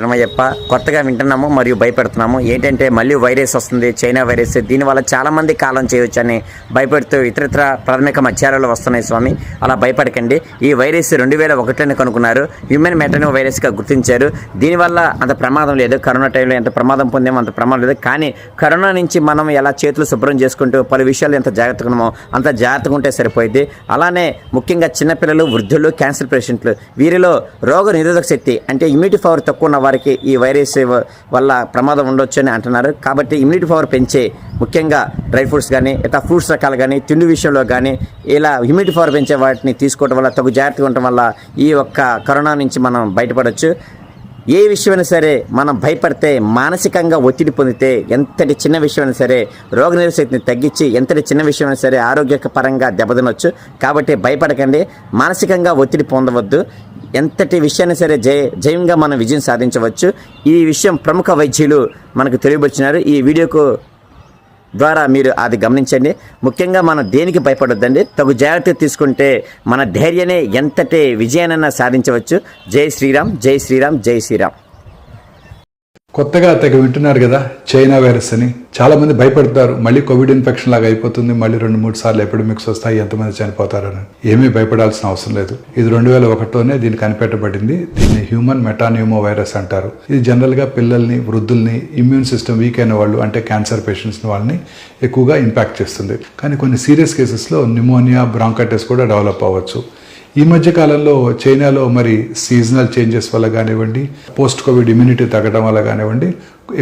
రమయ్యప్ప కొత్తగా వింటున్నాము మరియు భయపెడుతున్నాము. ఏంటంటే మళ్ళీ వైరస్ వస్తుంది, చైనా వైరస్. దీనివల్ల చాలామంది కాలం చేయవచ్చని భయపెడుతూ ఇతరత్ర ప్రాథమిక మధ్యాలలో వస్తున్నాయి స్వామి. అలా భయపడకండి. ఈ వైరస్ 2001 కనుక్కున్నారు. హ్యూమన్ మెటనో వైరస్గా గుర్తించారు. దీనివల్ల అంత ప్రమాదం లేదు. కరోనా టైంలో ఎంత ప్రమాదం పొందామో అంత ప్రమాదం లేదు. కానీ కరోనా నుంచి మనం ఎలా చేతులు శుభ్రం చేసుకుంటూ పలు విషయాలు ఎంత జాగ్రత్తగా ఉన్నామో అంత జాగ్రత్తగా ఉంటే సరిపోయింది. అలానే ముఖ్యంగా చిన్నపిల్లలు, వృద్ధులు, క్యాన్సర్ పేషెంట్లు, వీరిలో రోగ నిరోధక శక్తి అంటే ఇమ్యూనిటీ పవర్ తక్కువ ఉన్న వారికి ఈ వైరస్ వల్ల ప్రమాదం ఉండొచ్చు అని అంటున్నారు. కాబట్టి ఇమ్యూనిటీ పవర్ పెంచే ముఖ్యంగా డ్రై ఫ్రూట్స్ కానీ ఇతర ఫ్రూట్స్ రకాలు కానీ తిండి విషయంలో కానీ ఇలా ఇమ్యూనిటీ పవర్ పెంచే వాటిని తీసుకోవడం వల్ల తగు జాగ్రత్తగా ఉండటం వల్ల ఈ ఒక్క కరోనా నుంచి మనం బయటపడవచ్చు. ఏ విషయమైనా సరే మనం భయపడితే, మానసికంగా ఒత్తిడి పొందితే ఎంతటి చిన్న విషయమైనా సరే రోగనిరోధక శక్తిని తగ్గించి ఎంతటి చిన్న విషయమైనా సరే ఆరోగ్యపరంగా దెబ్బతినొచ్చు. కాబట్టి భయపడకండి, మానసికంగా ఒత్తిడి పొందవద్దు. ఎంతటి విషయాన్ని సరే జయంగా మనం విజయం సాధించవచ్చు. ఈ విషయం ప్రముఖ వైద్యులు మనకు తెలియబడినారు. ఈ వీడియోకు ద్వారా మీరు అది గమనించండి. ముఖ్యంగా మనం దేనికి భయపడొద్దండి. తగు జాగ్రత్త తీసుకుంటే మన ధైర్యాన్ని ఎంతటి విజయానైనా సాధించవచ్చు. జై శ్రీరామ్, జై శ్రీరామ్, జై శ్రీరామ్. కొత్తగా తెగ వింటున్నారు కదా చైనా వైరస్ అని. చాలా మంది భయపడతారు, మళ్ళీ కోవిడ్ ఇన్ఫెక్షన్ లాగా అయిపోతుంది, మళ్ళీ 2-3 సార్లు ఎపిడమిక్స్ వస్తాయి, ఎంతమంది చనిపోతారని. ఏమీ భయపడాల్సిన అవసరం లేదు. ఇది 2001లోనే దీన్ని కనిపెట్టబడింది. దీన్ని హ్యూమన్ మెటాన్యూమో వైరస్ అంటారు. ఇది జనరల్గా పిల్లల్ని, వృద్ధుల్ని, ఇమ్యూన్ సిస్టమ్ వీక్ అయిన వాళ్ళు అంటే క్యాన్సర్ పేషెంట్స్ వాళ్ళని ఎక్కువగా ఇంపాక్ట్ చేస్తుంది. కానీ కొన్ని సీరియస్ కేసెస్లో న్యూమోనియా, బ్రాంకైటిస్ కూడా డెవలప్ అవ్వచ్చు. ఈ మధ్య కాలంలో చైనాలో మరి సీజనల్ చేంజెస్ వల్ల కానివ్వండి, పోస్ట్ కోవిడ్ ఇమ్యూనిటీ తగ్గడం వల్ల కానివ్వండి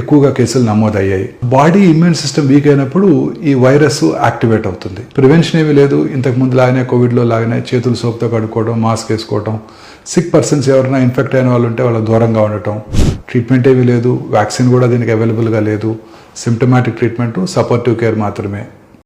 ఎక్కువగా కేసులు నమోదయ్యాయి. బాడీ ఇమ్యూన్ సిస్టమ్ వీక్ అయినప్పుడు ఈ వైరస్ యాక్టివేట్ అవుతుంది. ప్రివెన్షన్ ఏమీ లేదు. ఇంతకు ముందు లాగానే కోవిడ్లో లాగానే చేతులు సోప్తో కడుక్కోవడం, మాస్క్ వేసుకోవడం, సిక్ పర్సన్స్ ఎవరైనా ఇన్ఫెక్ట్ అయిన వాళ్ళు ఉంటే వాళ్ళకి దూరంగా ఉండటం. ట్రీట్మెంట్ ఏమీ లేదు. వ్యాక్సిన్ కూడా దీనికి అవైలబుల్గా లేదు. సిమ్టమాటిక్ ట్రీట్మెంట్, సపోర్టివ్ కేర్ మాత్రమే.